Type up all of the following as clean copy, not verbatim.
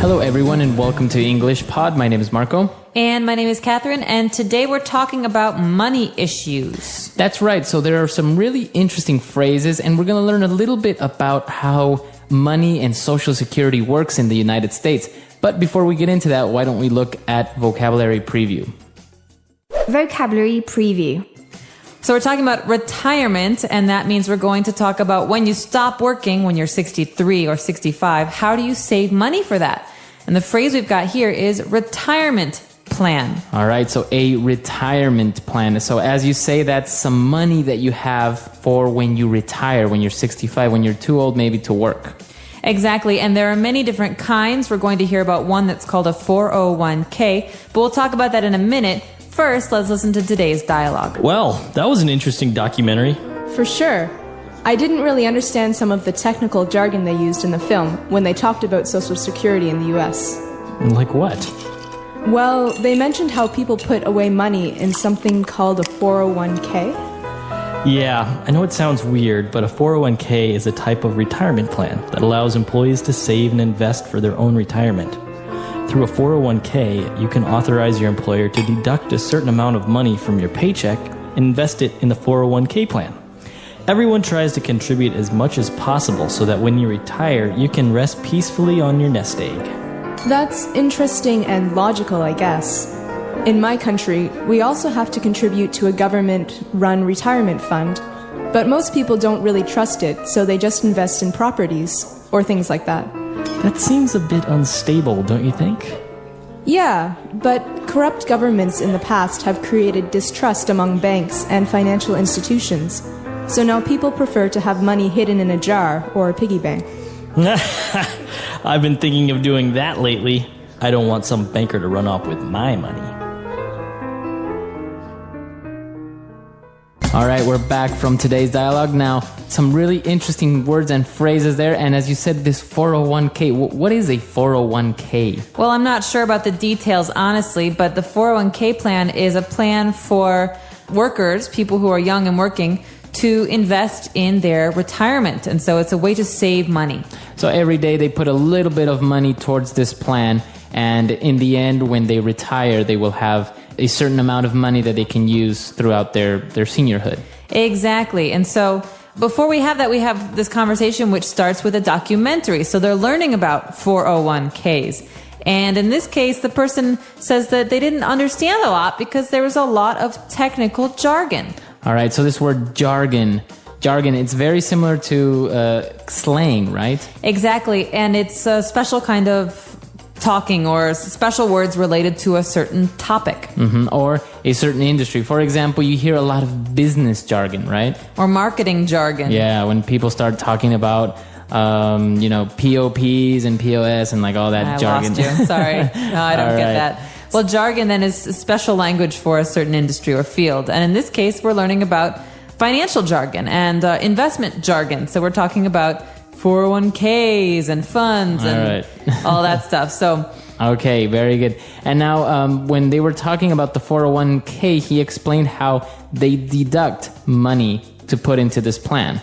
Hello everyone and welcome to English Pod. My name is Marco. And my name is Catherine, and today we're talking about money issues. That's right. So there are some really interesting phrases, and we're going to learn a little bit about how money and Social Security works in the United States. But before we get into that, why don't we look at vocabulary preview? Vocabulary preview. So we're talking about retirement, and that means we're going to talk about when you stop working, when you're 63 or 65, how do you save money for that? And the phrase we've got here is retirement plan. All right, so a retirement plan. So as you say, that's some money that you have for when you retire, when you're 65, when you're too old maybe to work. Exactly, and there are many different kinds. We're going to hear about one that's called a 401k, but we'll talk about that in a minute. First, let's listen to today's dialogue. Well, that was an interesting documentary. For sure. I didn't really understand some of the technical jargon they used in the film when they talked about Social Security in the US. Like what? Well, they mentioned how people put away money in something called a 401k. Yeah, I know it sounds weird, but a 401k is a type of retirement plan that allows employees to save and invest for their own retirement. Through a 401k, you can authorize your employer to deduct a certain amount of money from your paycheck and invest it in the 401k plan. Everyone tries to contribute as much as possible so that when you retire, you can rest peacefully on your nest egg. That's interesting and logical, I guess. In my country, we also have to contribute to a government-run retirement fund, but most people don't really trust it, so they just invest in properties or things like that. That seems a bit unstable, don't you think? Yeah, but corrupt governments in the past have created distrust among banks and financial institutions. So now people prefer to have money hidden in a jar or a piggy bank. I've been thinking of doing that lately. I don't want some banker to run off with my money. All right, we're back from today's dialogue. Now, some really interesting words and phrases there. And as you said, this 401k, what is a 401k? Well, I'm not sure about the details, honestly, but the 401k plan is a plan for workers, people who are young and working, to invest in their retirement. And so it's a way to save money. So every day they put a little bit of money towards this plan. And in the end, when they retire, they will have a certain amount of money that they can use throughout their seniorhood. Exactly. And so before we have that, we have this conversation which starts with a documentary. So they're learning about 401ks. And in this case, the person says that they didn't understand a lot because there was a lot of technical jargon. All right, so this word jargon, it's very similar to slang, right? Exactly, and it's a special kind of talking or special words related to a certain topic. Or a certain industry. For example, you hear a lot of business jargon, right? Or marketing jargon. Yeah, when people start talking about POPs and POS and like all that jargon. I lost you. Sorry. No, I don't get that. Well, jargon then is special language for a certain industry or field. And in this case, we're learning about financial jargon and investment jargon. So we're talking about 401ks and funds and all that stuff. So, okay, very good. And now when they were talking about the 401k, he explained how they deduct money to put into this plan.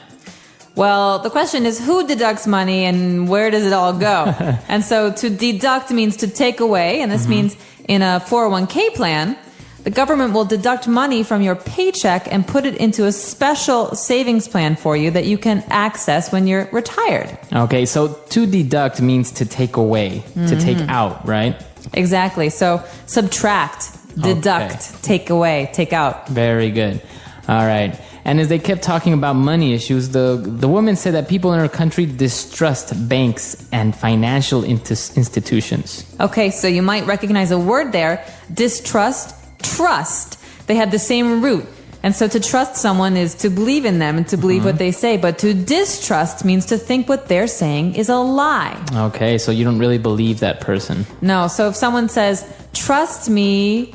Well, the question is who deducts money and where does it all go? And so to deduct means to take away, and this means in a 401k plan, the government will deduct money from your paycheck and put it into a special savings plan for you that you can access when you're retired. Okay, so to deduct means to take away, to take out, right? Exactly. So subtract, deduct, take away, take out. Very good. All right. And as they kept talking about money issues, the woman said that people in her country distrust banks and financial institutions. Okay, so you might recognize a word there, distrust, trust. They have the same root. And so to trust someone is to believe in them and to believe what they say. But to distrust means to think what they're saying is a lie. Okay, so you don't really believe that person. No, so if someone says, trust me,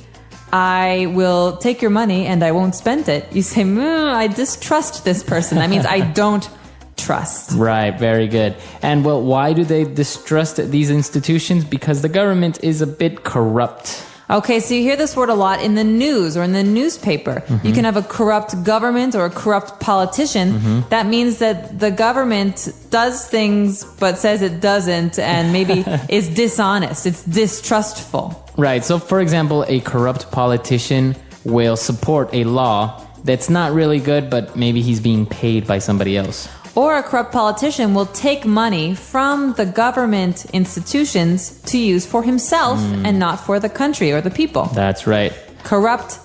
I will take your money and I won't spend it. You say, I distrust this person. That means I don't trust. Right, very good. And well, why do they distrust these institutions? Because the government is a bit corrupt. Okay, so you hear this word a lot in the news or in the newspaper. You can have a corrupt government or a corrupt politician. That means that the government does things but says it doesn't and maybe is dishonest. It's distrustful. Right. So, for example, a corrupt politician will support a law that's not really good, but maybe he's being paid by somebody else. Or a corrupt politician will take money from the government institutions to use for himself and not for the country or the people. That's right. Corrupt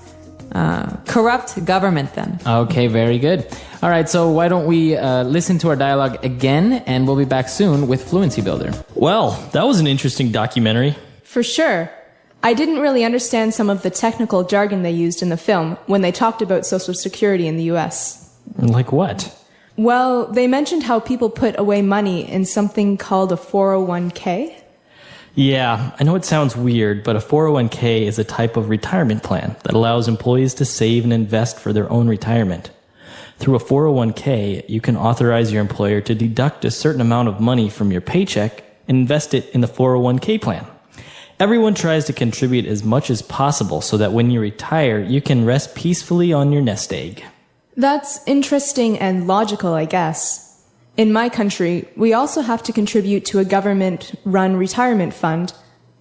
government then. Okay, very good. All right, so why don't we listen to our dialogue again, and we'll be back soon with Fluency Builder. Well, that was an interesting documentary. For sure. I didn't really understand some of the technical jargon they used in the film when they talked about Social Security in the US. Like what? Well, they mentioned how people put away money in something called a 401k. Yeah, I know it sounds weird, but a 401k is a type of retirement plan that allows employees to save and invest for their own retirement. Through a 401k, you can authorize your employer to deduct a certain amount of money from your paycheck and invest it in the 401k plan. Everyone tries to contribute as much as possible so that when you retire, you can rest peacefully on your nest egg. That's interesting and logical, I guess. In my country, we also have to contribute to a government-run retirement fund,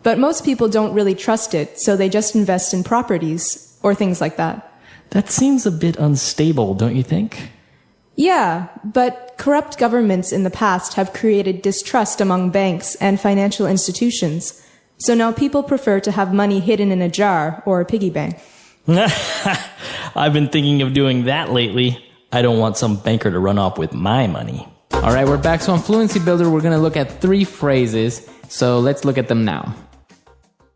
but most people don't really trust it, so they just invest in properties or things like that. That seems a bit unstable, don't you think? Yeah, but corrupt governments in the past have created distrust among banks and financial institutions, so now people prefer to have money hidden in a jar or a piggy bank. I've been thinking of doing that lately. I don't want some banker to run off with my money. All right, we're back. So on Fluency Builder, we're going to look at 3 phrases. So let's look at them now.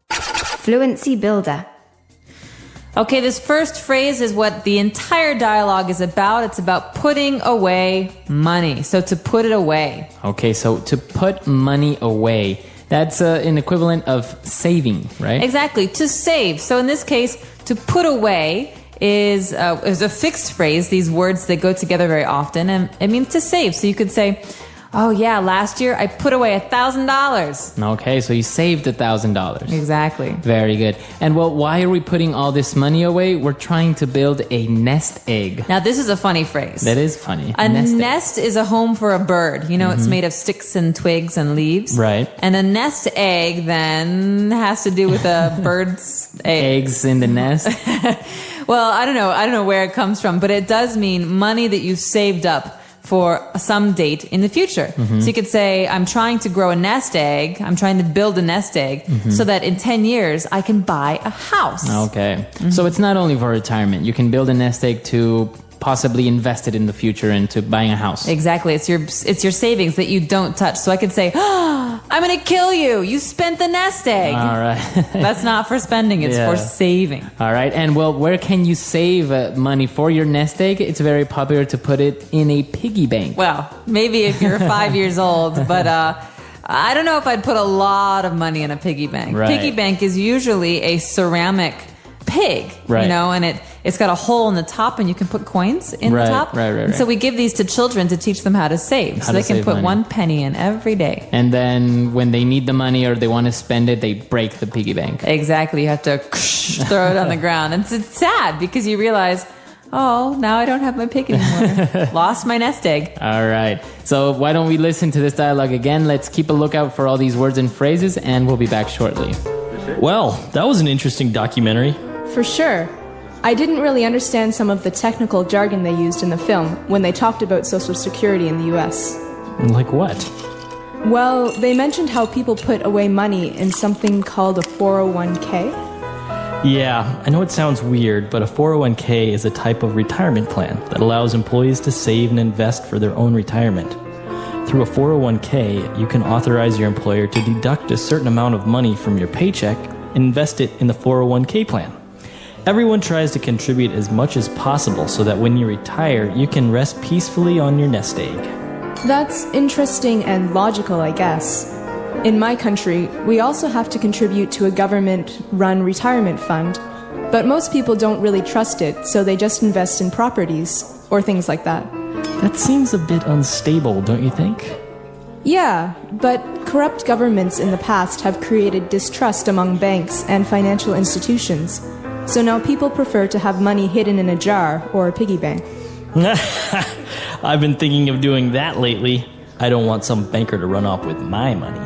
Fluency Builder. Okay, this first phrase is what the entire dialogue is about. It's about putting away money. So to put it away. Okay, so to put money away. That's an equivalent of saving, right? Exactly, to save. So in this case, to put away is a fixed phrase, these words that go together very often, and it means to save. So you could say, oh yeah, last year I put away $1,000. Okay, so you saved $1,000. Exactly. Very good. And well, why are we putting all this money away? We're trying to build a nest egg. Now this is a funny phrase. That is funny. A nest is a home for a bird. You know, it's made of sticks and twigs and leaves. Right. And a nest egg then has to do with a bird's egg. Eggs in the nest. Well, I don't know where it comes from, but it does mean money that you've saved up for some date in the future. So you could say, I'm trying to grow a nest egg. I'm trying to build a nest egg so that in 10 years I can buy a house. Okay. So it's not only for retirement. You can build a nest egg to possibly invest it in the future into buying a house. Exactly. It's your savings that you don't touch. So I could say, oh, I'm going to kill you. You spent the nest egg. All right. That's not for spending. It's for saving. All right. And well, where can you save money for your nest egg? It's very popular to put it in a piggy bank. Well, maybe if you're 5 years old, but I don't know if I'd put a lot of money in a piggy bank. Right. Piggy bank is usually a ceramic pig, Right. you know, and it's got a hole in the top and you can put coins in Right, the top. right. And so we give these to children to teach them how to save. So they can put 1 penny in every day. And then when they need the money or they want to spend it, they break the piggy bank. Exactly. You have to throw it on the ground. And it's sad because you realize, oh, now I don't have my pig anymore. Lost my nest egg. All right. So why don't we listen to this dialogue again? Let's keep a lookout for all these words and phrases, and we'll be back shortly. Well, that was an interesting documentary. For sure. I didn't really understand some of the technical jargon they used in the film when they talked about Social Security in the US. Like what? Well, they mentioned how people put away money in something called a 401k. Yeah, I know it sounds weird, but a 401k is a type of retirement plan that allows employees to save and invest for their own retirement. Through a 401k, you can authorize your employer to deduct a certain amount of money from your paycheck and invest it in the 401k plan. Everyone tries to contribute as much as possible so that when you retire, you can rest peacefully on your nest egg. That's interesting and logical, I guess. In my country, we also have to contribute to a government-run retirement fund, but most people don't really trust it, so they just invest in properties or things like that. That seems a bit unstable, don't you think? Yeah, but corrupt governments in the past have created distrust among banks and financial institutions. So now people prefer to have money hidden in a jar or a piggy bank. I've been thinking of doing that lately. I don't want some banker to run off with my money.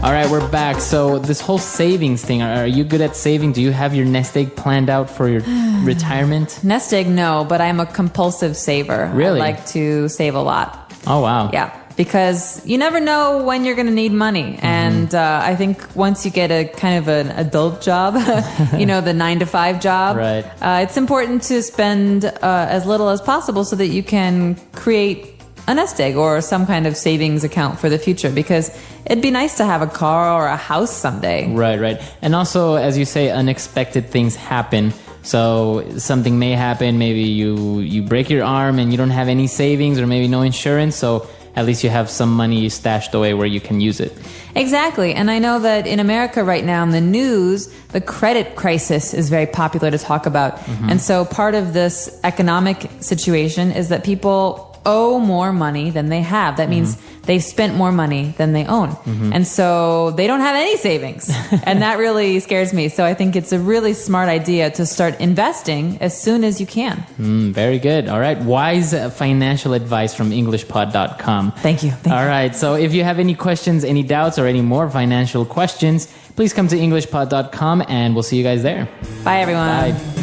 All right, we're back. So this whole savings thing, are you good at saving? Do you have your nest egg planned out for your retirement? Nest egg, no, but I'm a compulsive saver. Really? I like to save a lot. Oh, wow. Yeah, because you never know when you're going to need money. And I think once you get a kind of an adult job, the 9-to-5 job, Right. It's important to spend as little as possible so that you can create a nest egg or some kind of savings account for the future, because it'd be nice to have a car or a house someday. Right. And also, as you say, unexpected things happen. So something may happen. Maybe you break your arm and you don't have any savings or maybe no insurance. So at least you have some money stashed away where you can use it. Exactly. And I know that in America right now in the news, the credit crisis is very popular to talk about. And so part of this economic situation is that people owe more money than they have. That means they've spent more money than they own. And so they don't have any savings. And that really scares me. So I think it's a really smart idea to start investing as soon as you can. Very good. All right. Wise financial advice from EnglishPod.com. Thank you. All right. So if you have any questions, any doubts, or any more financial questions, please come to EnglishPod.com and we'll see you guys there. Bye, everyone. Bye.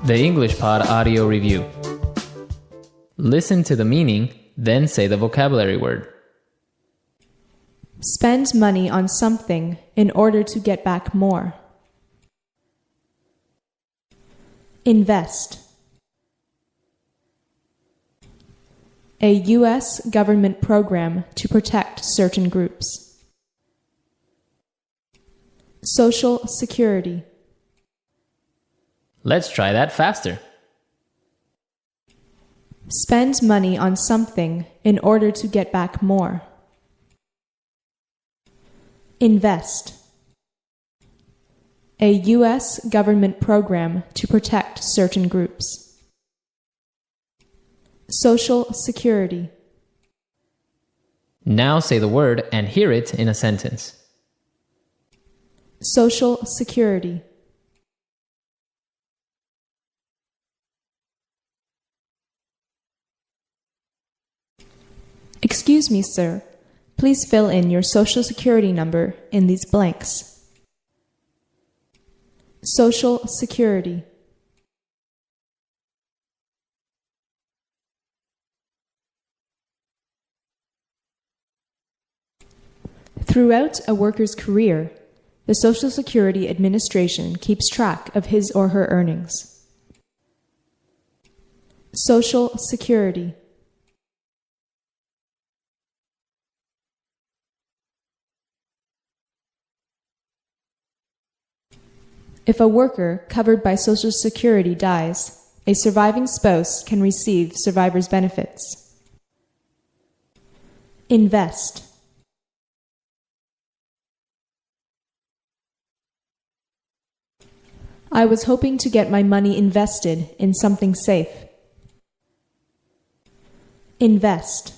The English Pod Audio Review. Listen to the meaning, then say the vocabulary word. Spend money on something in order to get back more. Invest. A U.S. government program to protect certain groups. Social Security. Let's try that faster. Spend money on something in order to get back more. Invest. A U.S. government program to protect certain groups. Social Security. Now say the word and hear it in a sentence. Social Security. Excuse me, sir. Please fill in your Social Security number in these blanks. Social Security. Throughout a worker's career, the Social Security Administration keeps track of his or her earnings. Social Security. If a worker covered by Social Security dies, a surviving spouse can receive survivor's benefits. Invest. I was hoping to get my money invested in something safe. Invest.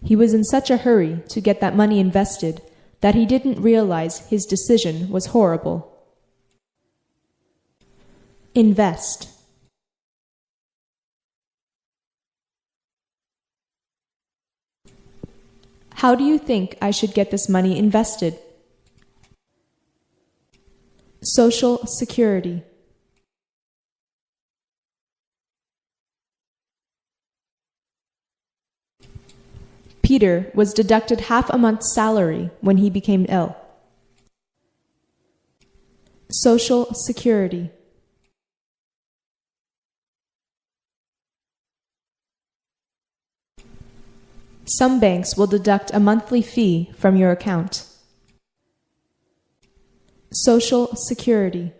He was in such a hurry to get that money invested that he didn't realize his decision was horrible. Invest. How do you think I should get this money invested? Social Security. Peter was deducted half a month's salary when he became ill. Social Security. Some banks will deduct a monthly fee from your account. Social Security.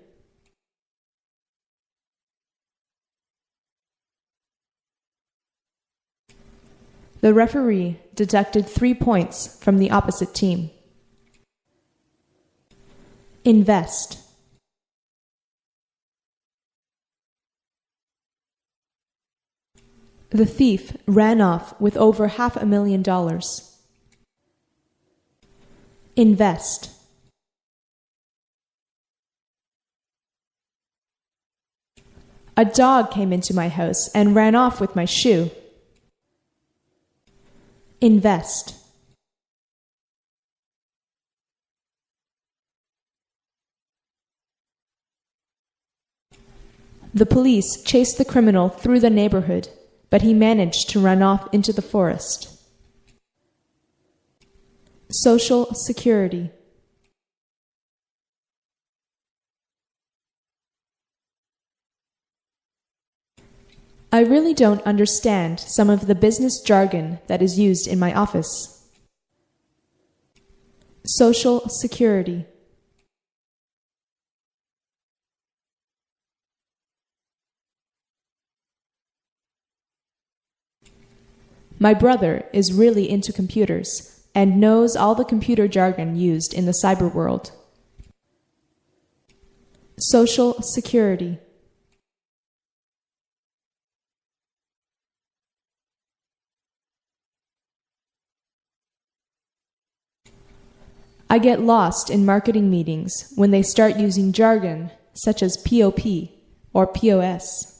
The referee deducted 3 points from the opposite team. Invest. The thief ran off with over $500,000. Invest. A dog came into my house and ran off with my shoe. Invest. The police chased the criminal through the neighborhood, but he managed to run off into the forest. Social Security. I really don't understand some of the business jargon that is used in my office. Social Security. My brother is really into computers and knows all the computer jargon used in the cyber world. Social Security. I get lost in marketing meetings when they start using jargon such as POP or POS.